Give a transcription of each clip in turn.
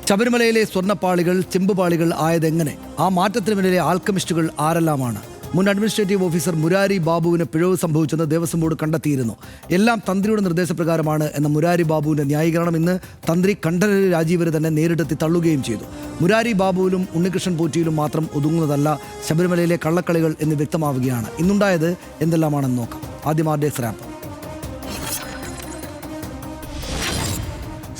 ശബരിമലയിലെ സ്വർണ്ണപ്പാളികൾ ചെമ്പുപാളികൾ ആയതെങ്ങനെ? ആ മാറ്റത്തിന് പിന്നിലെ ആൽക്കമിസ്റ്റുകൾ ആരെല്ലാമാണ്? മുൻ അഡ്മിനിസ്ട്രേറ്റീവ് ഓഫീസർ മുരാരി ബാബുവിന് പിഴവ് സംഭവിച്ചെന്ന് ദേവസ്വം ബോർഡ് കണ്ടെത്തിയിരുന്നു. എല്ലാം തന്ത്രിയുടെ നിർദ്ദേശപ്രകാരമാണ് എന്ന മുരാരി ബാബുവിന്റെ ന്യായീകരണം ഇന്ന് തന്ത്രി കണ്ഠരര് രാജീവര് തന്നെ നേരിട്ടെത്തി തള്ളുകയും ചെയ്തു. മുരാരി ബാബുവിലും ഉണ്ണികൃഷ്ണൻ പോറ്റിയിലും മാത്രം ഒതുങ്ങുന്നതല്ല ശബരിമലയിലെ കള്ളക്കളികൾ എന്ന് വ്യക്തമാവുകയാണ്. ഇന്നുണ്ടായത് എന്തെല്ലാമാണെന്ന് നോക്കാം. ആദ്യം ആർഡേസ് റാപ്പ്.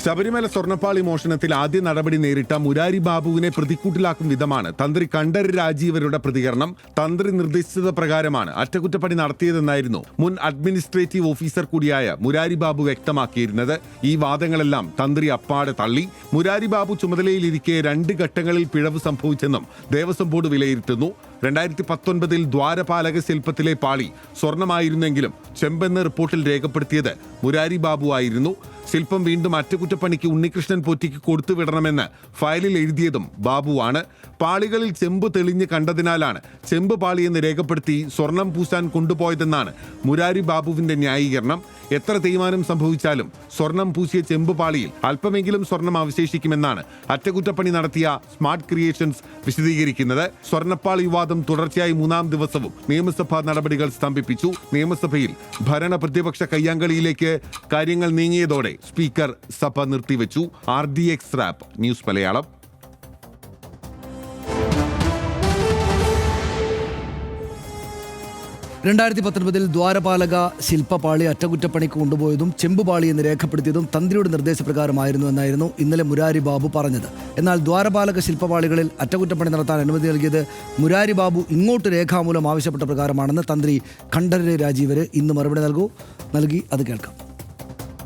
ശബരിമല സ്വർണ്ണപ്പാളി മോഷണത്തിൽ ആദ്യ നടപടി നേരിട്ട മുരാരി ബാബുവിനെ പ്രതിക്കൂട്ടിലാക്കും വിധമാണ് തന്ത്രി കണ്ഠരര് രാജീവരുടെ പ്രതികരണം. തന്ത്രി നിർദ്ദേശിച്ചത് പ്രകാരമാണ് അറ്റകുറ്റപ്പണി നടത്തിയതെന്നായിരുന്നു മുൻ അഡ്മിനിസ്ട്രേറ്റീവ് ഓഫീസർ കൂടിയായ മുരാരി ബാബു വ്യക്തമാക്കിയിരുന്നത്. ഈ വാദങ്ങളെല്ലാം തന്ത്രി അപ്പാടെ തള്ളി. മുരാരി ബാബു ചുമതലയിലിരിക്കെ 2 ഘട്ടങ്ങളിൽ പിഴവ് സംഭവിച്ചെന്നും ദേവസ്വം ബോർഡ് വിലയിരുത്തുന്നു. 2019 ദ്വാരപാലക ശില്പത്തിലെ പാളി സ്വർണമായിരുന്നെങ്കിലും ചെമ്പെന്ന് റിപ്പോർട്ടിൽ രേഖപ്പെടുത്തിയത് മുരാരി ബാബു ആയിരുന്നു. ശില്പം വീണ്ടും അറ്റകുറ്റപ്പണിക്ക് ഉണ്ണികൃഷ്ണൻ പോറ്റിക്ക് കൊടുത്തുവിടണമെന്ന് ഫയലിൽ എഴുതിയതും ബാബുവാണ്. പാളികളിൽ ചെമ്പ് തെളിഞ്ഞ് കണ്ടതിനാലാണ് ചെമ്പ് പാളിയെന്ന് രേഖപ്പെടുത്തി സ്വർണം പൂശാൻ കൊണ്ടുപോയതെന്നാണ് മുരാരി ബാബുവിന്റെ ന്യായീകരണം. എത്ര തീരുമാനം സംഭവിച്ചാലും സ്വർണം പൂശിയ ചെമ്പ് പാളിയിൽ അല്പമെങ്കിലും സ്വർണം അവശേഷിക്കുമെന്നാണ് അറ്റകുറ്റപ്പണി നടത്തിയ സ്മാർട്ട് ക്രിയേഷൻസ് വിശദീകരിക്കുന്നത്. സ്വർണ്ണപ്പാളി വിവാദം തുടർച്ചയായി 3-ാം ദിവസവും നിയമസഭാ നടപടികൾ സ്തംഭിപ്പിച്ചു. നിയമസഭയിൽ ഭരണ പ്രതിപക്ഷ കയ്യാങ്കളിയിലേക്ക് കാര്യങ്ങൾ നീങ്ങിയതോടെ സ്പീക്കർ സഭ നിർത്തിവെച്ചു. RDX rap news Malayalam. 2019 ദ്വാരപാലക ശില്പപാളി അറ്റകുറ്റപ്പണിക്ക് കൊണ്ടുപോയതും ചെമ്പുപാളി എന്ന് രേഖപ്പെടുത്തിയതും തന്ത്രിയുടെ നിർദ്ദേശപ്രകാരമായിരുന്നു എന്നായിരുന്നു ഇന്നലെ മുരാരി ബാബു പറഞ്ഞത്. എന്നാൽ ദ്വാരപാലക ശില്പപാളികളിൽ അറ്റകുറ്റപ്പണി നടത്താൻ അനുമതി നൽകിയത് മുരാരി ബാബു ഇങ്ങോട്ട് രേഖാമൂലം ആവശ്യപ്പെട്ട പ്രകാരമാണെന്ന് തന്ത്രി കണ്ഠരര് രാജീവര് ഇന്ന് മറുപടി നൽകി. അത് കേൾക്കാം.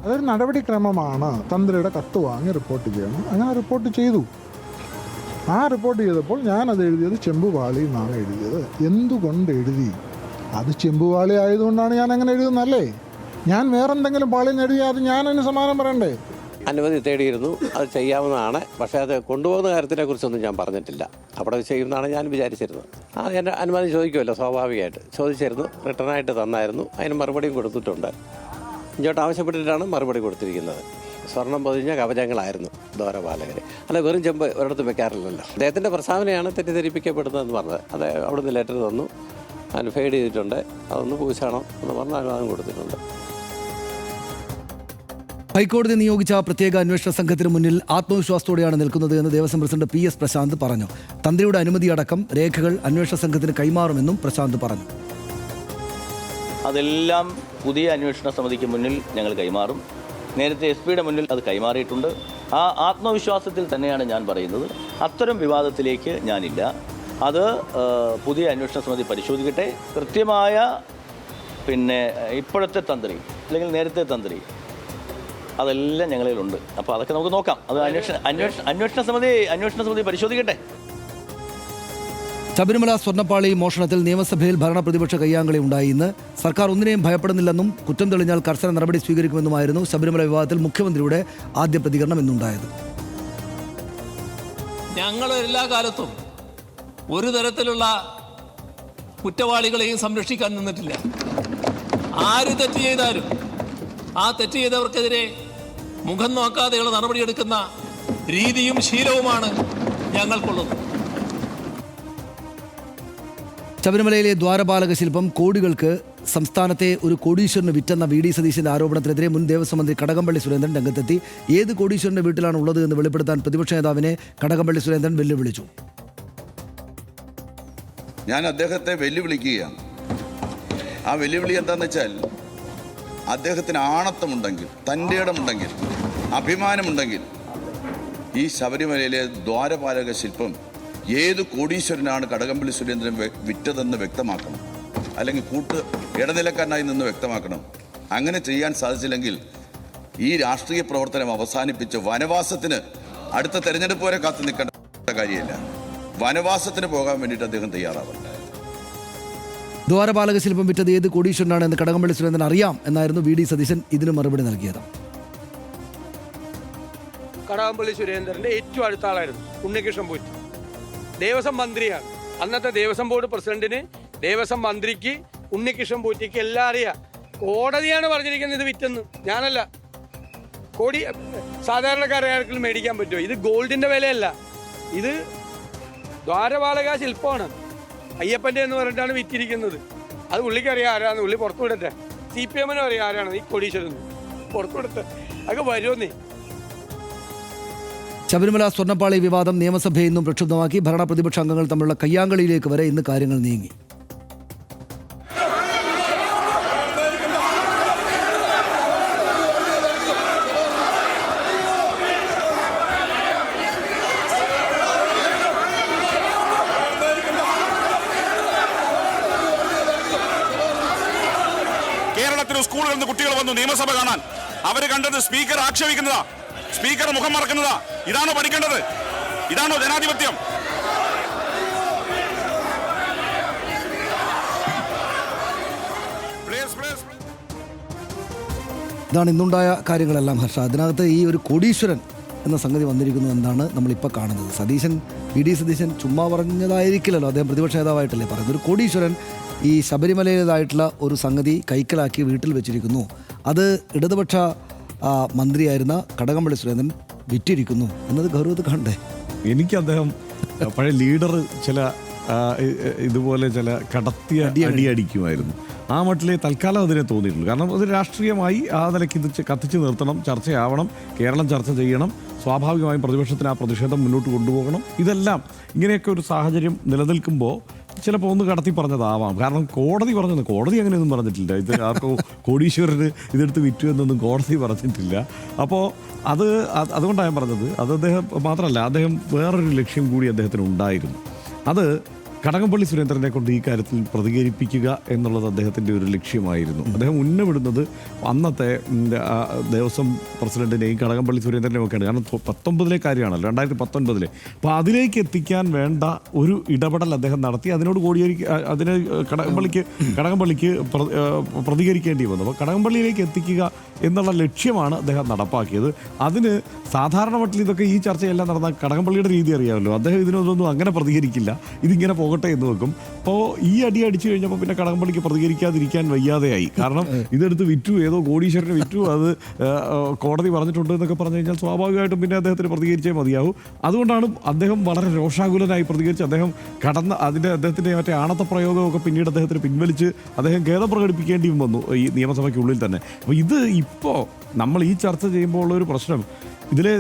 അതൊരു നടപടിക്രമമാണ്. തന്ത്രിയുടെ കത്ത് വാങ്ങി റിപ്പോർട്ട് ചെയ്യണം. അങ്ങനെ റിപ്പോർട്ട് ചെയ്തു. ആ റിപ്പോർട്ട് ചെയ്തപ്പോൾ ഞാനത് എഴുതിയത് ചെമ്പുപാളി എന്നാണ് എഴുതിയത്. എന്തുകൊണ്ട് എഴുതി? അത് ചെമ്പുപാളി ആയതുകൊണ്ടാണ് ഞാൻ അങ്ങനെ എഴുതുന്നല്ലേ. ഞാൻ വേറെന്തെങ്കിലും പാളി എഴുതിയാൽ ഞാൻ അതിന് സമാനം പറയണ്ടേ? അനുമതി തേടിയിരുന്നു, അത് ചെയ്യാവുന്നതാണ്. പക്ഷേ അത് കൊണ്ടുപോകുന്ന കാര്യത്തിനെ കുറിച്ചൊന്നും ഞാൻ പറഞ്ഞിട്ടില്ല. അവിടെ ചെയ്യുന്നതാണ് ഞാൻ വിചാരിച്ചിരുന്നത്. എൻ്റെ അനുമതി ചോദിക്കുമല്ലോ, സ്വാഭാവികമായിട്ട് ചോദിച്ചിരുന്നു. റിട്ടേണായിട്ട് തന്നായിരുന്നു. അതിന് മറുപടിയും കൊടുത്തിട്ടുണ്ട്. ഇങ്ങോട്ട് ആവശ്യപ്പെട്ടിട്ടാണ് മറുപടി കൊടുത്തിരിക്കുന്നത്. സ്വർണം പൊതിഞ്ഞ കവചങ്ങളായിരുന്നു ദ്വാരപാലകർ. അല്ല, വെറും ചെമ്പ് ഒരിടത്തും വെക്കാറില്ലല്ലോ. അദ്ദേഹത്തിൻ്റെ പ്രസ്താവനയാണ് തെറ്റിദ്ധരിപ്പിക്കപ്പെടുന്നതെന്ന് പറഞ്ഞത്. അത് അവിടുന്ന് ലെറ്റർ തന്നു, അതിന് ഫെയ്ഡ് ചെയ്തിട്ടുണ്ട്, അതൊന്ന് പൂശണം എന്ന് പറഞ്ഞ് അനുവാദം കൊടുത്തിട്ടുണ്ട്. ഹൈക്കോടതി നിയോഗിച്ച പ്രത്യേക അന്വേഷണ സംഘത്തിന് മുന്നിൽ ആത്മവിശ്വാസത്തോടെയാണ് നിൽക്കുന്നത് എന്ന് ദേവസ്വം പ്രസിഡന്റ് PS പ്രശാന്ത് പറഞ്ഞു. തന്ത്രിയുടെ അനുമതിയടക്കം രേഖകൾ അന്വേഷണ സംഘത്തിന് കൈമാറുമെന്നും പ്രശാന്ത് പറഞ്ഞു. അതെല്ലാം പുതിയ അന്വേഷണ സമിതിക്ക് മുന്നിൽ ഞങ്ങൾ കൈമാറും. നേരത്തെ SP മുന്നിൽ അത് കൈമാറിയിട്ടുണ്ട്. ആ ആത്മവിശ്വാസത്തിൽ തന്നെയാണ് ഞാൻ പറയുന്നത്. അത്തരം വിവാദത്തിലേക്ക് ഞാനില്ല. അത് പുതിയ അന്വേഷണ സമിതി പരിശോധിക്കട്ടെ. കൃത്യമായ ഇപ്പോഴത്തെ തന്ത്രി അല്ലെങ്കിൽ നേരത്തെ തന്ത്രി അതെല്ലാം ഞങ്ങളിലുണ്ട്. അപ്പോൾ അതൊക്കെ നമുക്ക് നോക്കാം. അത് അന്വേഷണ സമിതി പരിശോധിക്കട്ടെ. ശബരിമല സ്വർണ്ണപ്പാളി മോഷണത്തിൽ നിയമസഭയിൽ ഭരണ പ്രതിപക്ഷ കയ്യാങ്കളി ഉണ്ടായി. ഇന്ന് സർക്കാർ ഒന്നിനെയും ഭയപ്പെടുന്നില്ലെന്നും കുറ്റം തെളിഞ്ഞാൽ കർശന നടപടി സ്വീകരിക്കുമെന്നുമായിരുന്നു ശബരിമല വിവാദത്തിൽ മുഖ്യമന്ത്രിയുടെ ആദ്യ പ്രതികരണം ഇന്നുണ്ടായത്. ഞങ്ങൾ എല്ലാ കാലത്തും ഒരു തരത്തിലുള്ള കുറ്റവാളികളെയും സംരക്ഷിക്കാൻ നിന്നിട്ടില്ല. ആര് തെറ്റ് ചെയ്താലും ആ തെറ്റ് ചെയ്തവർക്കെതിരെ മുഖം നോക്കാതെയുള്ള നടപടിയെടുക്കുന്ന രീതിയും ശീലവുമാണ് ഞങ്ങൾക്കുള്ളത്. ശബരിമലയിലെ ദ്വാരപാലക ശില്പം കോടികൾക്ക് സംസ്ഥാനത്തെ ഒരു കോടീശ്വരന് വിറ്റെന്ന VD സതീശന്റെ ആരോപണത്തിനെതിരെ മുൻ ദേവസ്വം മന്ത്രി കടകംപള്ളി സുരേന്ദ്രൻ രംഗത്തെത്തി. ഏത് കോടീശ്വരന്റെ വീട്ടിലാണ് ഉള്ളത് എന്ന് വെളിപ്പെടുത്താൻ പ്രതിപക്ഷ നേതാവിനെ കടകംപള്ളി സുരേന്ദ്രൻ വെല്ലുവിളിച്ചു. ഞാൻ അദ്ദേഹത്തെ വെല്ലുവിളിക്കുകയാണ്. ആ വെല്ലുവിളി എന്താണെന്ന് വെച്ചാൽ, അദ്ദേഹത്തിന് ആണത്തമുണ്ടെങ്കിൽ, തൻ്റെ ഇടമുണ്ടെങ്കിൽ, അഭിമാനമുണ്ടെങ്കിൽ ഈ ശബരിമലയിലെ ദ്വാരപാലക ശില്പം ഏത് കോടീശ്വരനാണ് കടകംപള്ളി സുരേന്ദ്രൻ വിറ്റതെന്ന് വ്യക്തമാക്കണം. അല്ലെങ്കിൽ ഇടനിലക്കാരനായി നിന്ന് വ്യക്തമാക്കണം. അങ്ങനെ ചെയ്യാൻ സാധിച്ചില്ലെങ്കിൽ ഈ രാഷ്ട്രീയ പ്രവർത്തനം അവസാനിപ്പിച്ച് വനവാസത്തിന്, അടുത്ത തെരഞ്ഞെടുപ്പ് വരെ കാത്തു നിൽക്കേണ്ട കാര്യമില്ല, വനവാസത്തിന് പോകാൻ വേണ്ടിയിട്ട് അദ്ദേഹം തയ്യാറാവണം. ദ്വാരപാലക ശില്പം വിറ്റത് ഏത് കോടീശ്വരനാണ് എന്ന് കടകംപള്ളി സുരേന്ദ്രൻ അറിയാം എന്നായിരുന്നു VD സതീശൻ ഇതിന് മറുപടി നൽകിയത്. കടകംപള്ളി സുരേന്ദ്രന്റെ ഏറ്റവും അടുത്ത ആളായിരുന്നു ഉണ്ണികൃഷ്ണൻ പോറ്റി. ദേവസ്വം മന്ത്രിയാണ്. അന്നത്തെ ദേവസ്വം ബോർഡ് പ്രസിഡന്റിന്, ദേവസ്വം മന്ത്രിക്ക്, ഉണ്ണികൃഷ്ണൻ പോറ്റിക്ക് എല്ലാം അറിയാം. കോടതിയാണ് പറഞ്ഞിരിക്കുന്നത് ഇത് വിറ്റെന്ന്, ഞാനല്ല. കോടി സാധാരണക്കാർക്ക് മേടിക്കാൻ പറ്റുമോ? ഇത് ഗോൾഡിന്റെ വിലയല്ല, ഇത് ദ്വാരപാലക ശില്പമാണ്. അയ്യപ്പൻ്റെ എന്ന് പറഞ്ഞിട്ടാണ് വിറ്റിരിക്കുന്നത്. അത് പുള്ളിക്കറിയാം ആരാന്ന്, പുള്ളി പുറത്തു വിടട്ടെ. CPM അറിയാം ആരാണ് ഈ കോടീശ്വരൻ, പുറത്തു വിടട്ടെ. അതൊക്കെ വരുമെന്നേ. ശബരിമല സ്വർണ്ണപ്പാളി വിവാദം നിയമസഭയെ ഇന്നും പ്രക്ഷുബ്ധമാക്കി. ഭരണ പ്രതിപക്ഷ അംഗങ്ങൾ തമ്മിലുള്ള കയ്യാങ്കളിയിലേക്ക് വരെ ഇന്ന് കാര്യങ്ങൾ നീങ്ങി. കേരളത്തിലെ സ്കൂളുകളിൽ നിന്ന് കുട്ടികൾ വന്നു നിയമസഭ കാണാൻ. അവർ കണ്ടത് സ്പീക്കർ ആക്ഷേപിക്കുന്നതാ, സ്പീക്കർ മുഖം മറക്കുന്നതാ. ഇതാണോ പഠിക്കേണ്ടത്? ഇതാണോ ജനാധിപത്യം? ഇതാണ് ഇന്നുണ്ടായ കാര്യങ്ങളെല്ലാം ഹർഷ. അതിനകത്ത് ഈ ഒരു കോടീശ്വരൻ എന്ന സംഗതി വന്നിരിക്കുന്നു എന്നാണ് നമ്മളിപ്പോൾ കാണുന്നത്. VD സതീശൻ ചുമ്മാ പറഞ്ഞതായിരിക്കില്ലല്ലോ, അദ്ദേഹം പ്രതിപക്ഷ നേതാവായിട്ടല്ലേ പറയുന്നത്. ഒരു കോടീശ്വരൻ ഈ ശബരിമലയിലേതായിട്ടുള്ള ഒരു സംഗതി കൈക്കലാക്കി വീട്ടിൽ വെച്ചിരിക്കുന്നു. അത് ഇടതുപക്ഷ മന്ത്രിയായിരുന്ന കടകംപള്ളി സുരേന്ദ്രൻ വിറ്റിരിക്കുന്നു എന്നത് ഗൗരവത്തിൽ കണ്ടേ. എനിക്ക് അദ്ദേഹം പഴയ ലീഡർ ചില ഇതുപോലെ ചില കടത്തിയ അടിക്കുമായിരുന്നു. ആ മട്ടിലെ തൽക്കാലം അതിനെ തോന്നിയിട്ടുള്ളൂ. കാരണം അത് രാഷ്ട്രീയമായി ആ നിലയ്ക്ക് ഇത് കത്തിച്ച് നിർത്തണം, ചർച്ചയാവണം, കേരളം ചർച്ച ചെയ്യണം, സ്വാഭാവികമായും പ്രതിപക്ഷത്തിന് ആ പ്രതിഷേധം മുന്നോട്ട് കൊണ്ടുപോകണം. ഇതെല്ലാം ഇങ്ങനെയൊക്കെ ഒരു സാഹചര്യം നിലനിൽക്കുമ്പോൾ ചിലപ്പോൾ ഒന്ന് കടത്തി പറഞ്ഞതാവാം. കാരണം കോടതി അങ്ങനെയൊന്നും പറഞ്ഞിട്ടില്ല. ഇത് ആർക്കോ കോടീശ്വരന് ഇതെടുത്ത് വിറ്റു എന്നൊന്നും കോടതി പറഞ്ഞിട്ടില്ല. അപ്പോൾ അതുകൊണ്ടാണ് ഞാൻ പറഞ്ഞത്. അത് അദ്ദേഹം മാത്രമല്ല, അദ്ദേഹം വേറൊരു ലക്ഷ്യം കൂടി അദ്ദേഹത്തിന് ഉണ്ടായിരുന്നു. അത് കടകംപള്ളി സുരേന്ദ്രനെ കൊണ്ട് ഈ കാര്യത്തിൽ പ്രതികരിപ്പിക്കുക എന്നുള്ളത് അദ്ദേഹത്തിൻ്റെ ഒരു ലക്ഷ്യമായിരുന്നു. അദ്ദേഹം ഉന്നമിടുന്നത് അന്നത്തെ ദേവസ്വം പ്രസിഡന്റിനെയും കടകംപള്ളി സുരേന്ദ്രനെയും ഒക്കെയാണ്. കാരണം 19 കാര്യമാണല്ലോ, 2019. അപ്പോൾ അതിലേക്ക് എത്തിക്കാൻ വേണ്ട ഒരു ഇടപെടൽ അദ്ദേഹം നടത്തി. അതിനോട് അതിന് കടകംപള്ളിക്ക് പ്രതികരിക്കേണ്ടി വന്നു. അപ്പോൾ കടകംപള്ളിയിലേക്ക് എത്തിക്കുക എന്നുള്ള ലക്ഷ്യമാണ് അദ്ദേഹം നടപ്പാക്കിയത്. അതിന് സാധാരണ മട്ടിൽ ഇതൊക്കെ ഈ ചർച്ചയെല്ലാം നടന്ന കടകംപള്ളിയുടെ രീതി അറിയാമല്ലോ. അദ്ദേഹം ഇതിനൊന്നും അങ്ങനെ പ്രതികരിക്കില്ല, ഇതിങ്ങനെ പോകട്ടെ എന്ന് വെക്കും. അപ്പോൾ ഈ അടിച്ചു കഴിഞ്ഞപ്പോൾ പിന്നെ കടകംപള്ളിക്ക് പ്രതികരിക്കാതിരിക്കാൻ വയ്യാതെയായി. കാരണം ഇതെടുത്ത് വിറ്റു, ഏതോ കോടീശ്വരനെ വിറ്റു, അത് കോടതി പറഞ്ഞിട്ടുണ്ട് എന്നൊക്കെ പറഞ്ഞു കഴിഞ്ഞാൽ സ്വാഭാവികമായിട്ടും പിന്നെ അദ്ദേഹത്തിന് പ്രതികരിച്ചേ മതിയാവും. അതുകൊണ്ടാണ് അദ്ദേഹം വളരെ രോഷാകുലനായി പ്രതികരിച്ച് അദ്ദേഹം അദ്ദേഹത്തിൻ്റെ മറ്റേ ആണത്ത പ്രയോഗമൊക്കെ പിന്നീട് അദ്ദേഹത്തിന് പിൻവലിച്ച് അദ്ദേഹം ഖേദം പ്രകടിപ്പിക്കേണ്ടിയും വന്നു ഈ നിയമസഭയ്ക്കുള്ളിൽ തന്നെ. അപ്പോൾ ഇത് ഇപ്പോൾ നമ്മൾ ഈ ചർച്ച ചെയ്യുമ്പോൾ ഉള്ളൊരു പ്രശ്നം, ഇതിലെ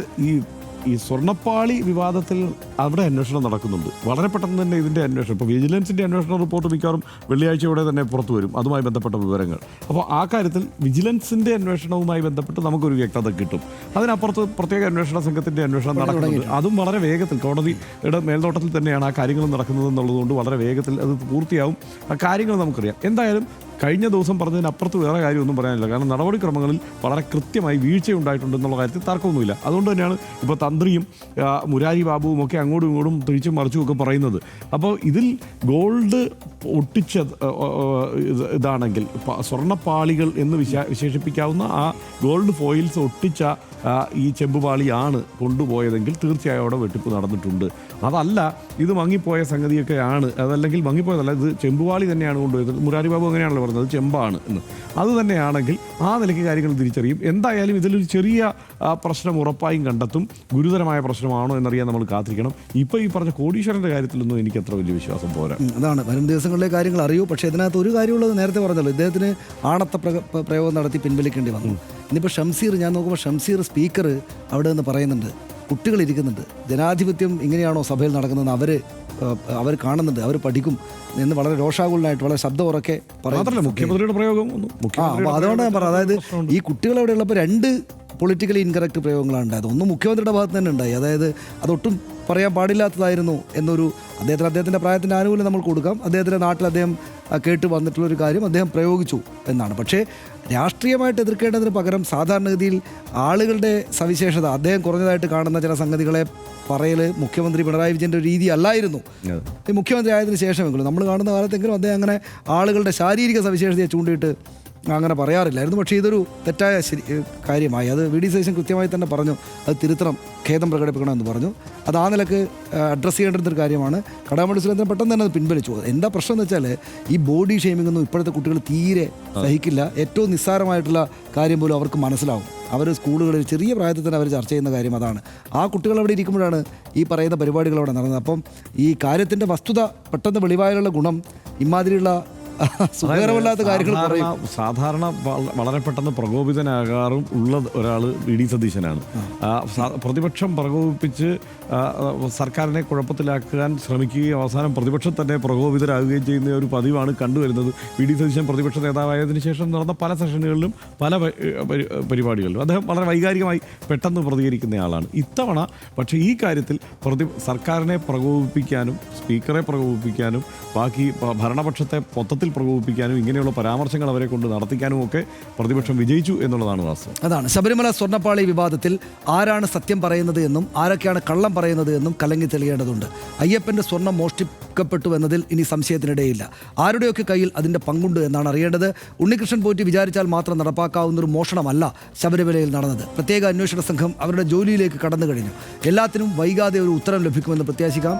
ഈ സ്വർണ്ണപ്പാളി വിവാദത്തിൽ അവിടെ അന്വേഷണം നടക്കുന്നുണ്ട്. വളരെ പെട്ടെന്ന് തന്നെ ഇതിൻ്റെ അന്വേഷണം, ഇപ്പോൾ വിജിലൻസിൻ്റെ അന്വേഷണ റിപ്പോർട്ട് മിക്കവാറും വെള്ളിയാഴ്ചയോടെ തന്നെ പുറത്തു വരും, അതുമായി ബന്ധപ്പെട്ട വിവരങ്ങൾ. അപ്പോൾ ആ കാര്യത്തിൽ വിജിലൻസിൻ്റെ അന്വേഷണവുമായി ബന്ധപ്പെട്ട് നമുക്കൊരു വ്യക്തത കിട്ടും. അതിനപ്പുറത്ത് പ്രത്യേക അന്വേഷണ സംഘത്തിൻ്റെ അന്വേഷണം നടക്കുന്നുണ്ട്. അതും വളരെ വേഗത്തിൽ കോടതിയുടെ മേൽനോട്ടത്തിൽ തന്നെയാണ് ആ കാര്യങ്ങൾ നടക്കുന്നത് എന്നുള്ളതുകൊണ്ട് വളരെ വേഗത്തിൽ അത് പൂർത്തിയാവും. ആ കാര്യങ്ങൾ നമുക്കറിയാം. എന്തായാലും കഴിഞ്ഞ ദിവസം പറഞ്ഞതിനപ്പുറത്ത് വേറെ കാര്യമൊന്നും പറയാനില്ല. കാരണം നടപടിക്രമങ്ങളിൽ വളരെ കൃത്യമായി വീഴ്ചയുണ്ടായിട്ടുണ്ടെന്നുള്ള കാര്യത്തിൽ തർക്കമൊന്നുമില്ല. അതുകൊണ്ട് തന്നെയാണ് ഇപ്പോൾ തന്ത്രിയും മുരാരി ബാബുവും ഒക്കെ അങ്ങോട്ടും ഇങ്ങോട്ടും തിരിച്ചും മറിച്ചും ഒക്കെ പറയുന്നത്. അപ്പോൾ ഇതിൽ ഗോൾഡ് ഒട്ടിച്ച ഇതാണെങ്കിൽ സ്വർണ്ണപ്പാളികൾ എന്ന് വിശേഷിപ്പിക്കാവുന്ന ആ ഗോൾഡ് ഫോയിൽസ് ഒട്ടിച്ച ഈ ചെമ്പുപാളിയാണ് കൊണ്ടുപോയതെങ്കിൽ തീർച്ചയായും അവിടെ വെട്ടിപ്പ് നടന്നിട്ടുണ്ട്. അതല്ല ഇത് മങ്ങിപ്പോയ സംഗതിയൊക്കെയാണ്, അതല്ലെങ്കിൽ മങ്ങിപ്പോയതല്ല, ഇത് ചെമ്പുപാളി തന്നെയാണ് കൊണ്ടുപോയത്. മുരാരി ബാബു അങ്ങനെയാണല്ലോ പറഞ്ഞത്, ചെമ്പാണ് എന്ന്. അത് തന്നെയാണെങ്കിൽ ആ നിലയ്ക്ക് കാര്യങ്ങൾ തിരിച്ചറിയും. എന്തായാലും ഇതിലൊരു ചെറിയ പ്രശ്നം ഉറപ്പായും കണ്ടെത്തും. ഗുരുതരമായ പ്രശ്നമാണോ എന്നറിയാൻ നമ്മൾ കാത്തിരിക്കണം. ഇപ്പോൾ ഈ പറഞ്ഞ കോടീശ്വരൻ്റെ കാര്യത്തിലൊന്നും എനിക്ക് അത്ര വലിയ വിശ്വാസം പോരാ. അതാണ് വരും ദിവസങ്ങളിലെ കാര്യങ്ങൾ അറിയൂ. പക്ഷേ ഇതിനകത്ത് ഒരു കാര്യമുള്ളത് നേരത്തെ പറഞ്ഞല്ലോ, ഇദ്ദേഹത്തിന് ആണത്ത പ്രയോഗം നടത്തി പിൻവലിക്കേണ്ടി വന്നു. ഇന്നിപ്പോൾ ഷംസീർ, ഞാൻ നോക്കുമ്പോൾ ഷംസീർ സ്പീക്കർ അവിടെ നിന്ന് പറയുന്നുണ്ട്, കുട്ടികളിരിക്കുന്നുണ്ട്, ജനാധിപത്യം ഇങ്ങനെയാണോ സഭയിൽ നടക്കുന്നതെന്ന് അവർ കാണുന്നുണ്ട്, അവർ പഠിക്കും എന്ന് വളരെ രോഷാകുലനായിട്ട് വളരെ ശബ്ദം ഉറക്കെ പറയുന്നത്. മുഖ്യമന്ത്രിയുടെ പ്രയോഗം അതുകൊണ്ട് ഞാൻ പറഞ്ഞു, അതായത് ഈ കുട്ടികൾ അവിടെ ഉള്ളപ്പോൾ 2 പൊളിറ്റിക്കലി ഇൻകറക്റ്റ് പ്രയോഗങ്ങളാണ് ഉണ്ടായത്. ഒന്ന് മുഖ്യമന്ത്രിയുടെ ഭാഗത്ത് തന്നെ ഉണ്ടായി, അതായത് അതൊട്ടും പറയാൻ പാടില്ലാത്തതായിരുന്നു എന്നൊരു അദ്ദേഹത്തിൻ്റെ പ്രായത്തിൻ്റെ ആനുകൂല്യം നമ്മൾ കൊടുക്കാം. അദ്ദേഹത്തിൻ്റെ നാട്ടിൽ അദ്ദേഹം കേട്ട് വന്നിട്ടുള്ളൊരു കാര്യം അദ്ദേഹം പ്രയോഗിച്ചു എന്നാണ്. പക്ഷേ രാഷ്ട്രീയമായിട്ട് എതിർക്കേണ്ടതിന് പകരം സാധാരണഗതിയിൽ ആളുകളുടെ സവിശേഷത, അദ്ദേഹം കുറഞ്ഞതായിട്ട് കാണുന്ന ചില സംഗതികളെ പറയൽ മുഖ്യമന്ത്രി പിണറായി വിജയൻ്റെ ഒരു രീതി അല്ലായിരുന്നു. ഈ മുഖ്യമന്ത്രി ആയതിനു ശേഷമെങ്കിലും നമ്മൾ കാണുന്ന കാലത്തെങ്കിലും അദ്ദേഹം അങ്ങനെ ആളുകളുടെ ശാരീരിക സവിശേഷതയെ ചൂണ്ടിയിട്ട് അങ്ങനെ പറയാറില്ലായിരുന്നു. പക്ഷേ ഇതൊരു തെറ്റായ കാര്യമായി. അത് വി ഡി സതീശൻ കൃത്യമായി തന്നെ പറഞ്ഞു, അത് തിരുത്തണം, ഖേദം പ്രകടിപ്പിക്കണമെന്ന് പറഞ്ഞു. അത് ആ നിലക്ക് അഡ്രസ്സ് ചെയ്യേണ്ടുന്നൊരു കാര്യമാണ്. കടകംപള്ളി സുരേന്ദ്രൻ പെട്ടെന്ന് തന്നെ അത് പിൻവലിച്ചു. എന്താ പ്രശ്നം എന്ന് വെച്ചാൽ ഈ ബോഡി ഷെയ്മിംഗ് ഒന്നും ഇപ്പോഴത്തെ കുട്ടികൾ തീരെ സഹിക്കില്ല. ഏറ്റവും നിസ്സാരമായിട്ടുള്ള കാര്യം പോലും അവർക്ക് മനസ്സിലാവും. അവർ സ്കൂളുകളിൽ ചെറിയ പ്രായത്തിൽ തന്നെ അവർ ചർച്ച ചെയ്യുന്ന കാര്യം അതാണ്. ആ കുട്ടികൾ അവിടെ ഇരിക്കുമ്പോഴാണ് ഈ പറയുന്ന പരിപാടികൾ അവിടെ നടന്നത്. അപ്പം ഈ കാര്യത്തിൻ്റെ വസ്തുത പെട്ടെന്ന് വെളിവായാലുള്ള ഗുണം ഇമാതിരിയുള്ള സുഖകരമല്ലാത്ത കാര്യങ്ങൾ പറയും. സാധാരണ വളരെ പെട്ടെന്ന് പ്രകോപിതനാകാറും ഉള്ള ഒരാൾ വി ഡി സതീശനാണ്. പ്രതിപക്ഷം പ്രകോപിപ്പിച്ച് സർക്കാരിനെ കുഴപ്പത്തിലാക്കാൻ ശ്രമിക്കുകയും അവസാനം പ്രതിപക്ഷം തന്നെ പ്രകോപിതരാകുകയും ചെയ്യുന്ന ഒരു പതിവാണ് കണ്ടുവരുന്നത്. വി ഡി സതീശൻ പ്രതിപക്ഷ നേതാവായതിനു ശേഷം നടന്ന പല സെഷനുകളിലും പല പരിപാടികളിലും അദ്ദേഹം വളരെ വൈകാരികമായി പെട്ടെന്ന് പ്രതികരിക്കുന്ന ആളാണ്. ഇത്തവണ പക്ഷേ ഈ കാര്യത്തിൽ സർക്കാരിനെ പ്രകോപിപ്പിക്കാനും സ്പീക്കറെ പ്രകോപിപ്പിക്കാനും ബാക്കി ഭരണപക്ഷത്തെ മൊത്തത്തിൽ പ്രകോപിപ്പിക്കാനും ഇങ്ങനെയുള്ള പരാമർശങ്ങൾ അവരെ കൊണ്ട് നടത്തിക്കാനും ഒക്കെ പ്രതിപക്ഷം വിജയിച്ചു എന്നുള്ളതാണ് വാസ്തവം. അതാണ് ശബരിമല സ്വർണ്ണപ്പാളി വിവാദത്തിൽ ആരാണ് സത്യം പറയുന്നത് എന്നും ആരൊക്കെയാണ് കള്ളം പറയുന്നത് എന്നും കലങ്ങി തെളിയേണ്ടതുണ്ട്. അയ്യപ്പൻ്റെ സ്വർണ്ണം മോഷ്ടിക്കപ്പെട്ടു എന്നതിൽ ഇനി സംശയത്തിനിടയില്ല. ആരുടെയൊക്കെ കയ്യിൽ അതിൻ്റെ പങ്കുണ്ട് എന്നാണ് അറിയേണ്ടത്. ഉണ്ണികൃഷ്ണൻ പോറ്റി വിചാരിച്ചാൽ മാത്രം നടപ്പാക്കാവുന്നൊരു മോഷണമല്ല ശബരിമലയിൽ നടന്നത്. പ്രത്യേക അന്വേഷണ സംഘം അവരുടെ ജോലിയിലേക്ക് കടന്നു കഴിഞ്ഞു. എല്ലാത്തിനും വൈകാതെ ഒരു ഉത്തരം ലഭിക്കുമെന്ന് പ്രത്യാശിക്കാം.